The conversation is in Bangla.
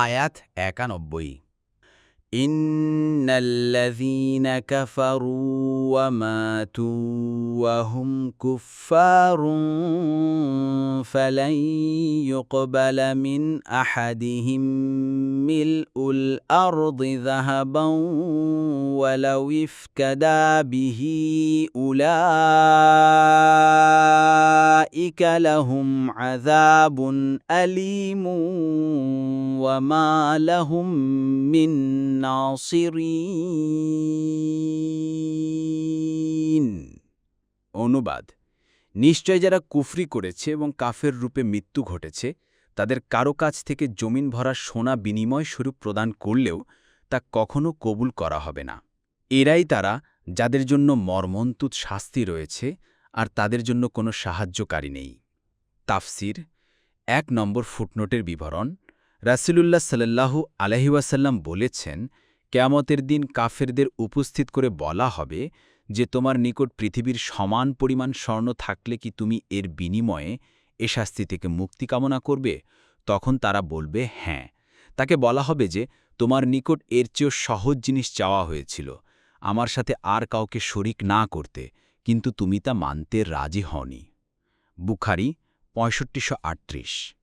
আয়াত ৯১ ইন্নাল্লাযীনা কাফারু ওয়া মাতু ওয়া হুম কুফফারুন ফালান ইউকবালা মিন আহাদিহিম মিলউল আরদি যাহাবান ওয়ালাউ ইফতাদা বিহি উলাইকা লাহুম আযাবুন আলীমুন ওয়া মা লাহুম মিন নাসিরিন। অনুবাদ: নিশ্চয় যারা কুফরি করেছে এবং কাফের রূপে মৃত্যু ঘটেছে, তাদের কারো কাছ থেকে জমিন ভরা সোনা বিনিময় স্বরূপ প্রদান করলেও তা কখনো কবুল করা হবে না। এরাই তারা যাদের জন্য মর্মন্তুদ শাস্তি রয়েছে আর তাদের জন্য কোনো সাহায্যকারী নেই। তাফসির ১ নম্বর ফুটনোটের বিবরণ। রাসূলুল্লাহ সাল্লাল্লাহু আলাইহি ওয়াসাল্লাম বলেছেন, কিয়ামতের দিন কাফেরদের উপস্থিত করে বলা হবে যে, তোমার নিকট পৃথিবীর সমান পরিমাণ স্বর্ণ থাকলে কি তুমি এর বিনিময়ে এ শাস্তি থেকে মুক্তি কামনা করবে? তখন তারা বলবে, হ্যাঁ। তাকে বলা হবে যে, তোমার নিকট এর চেয়েও সহজ জিনিস চাওয়া হয়েছিল, আমার সাথে আর কাউকে শরিক না করতে, কিন্তু তুমি তা মানতে রাজি হওনি। বুখারী ৬৫৩৮।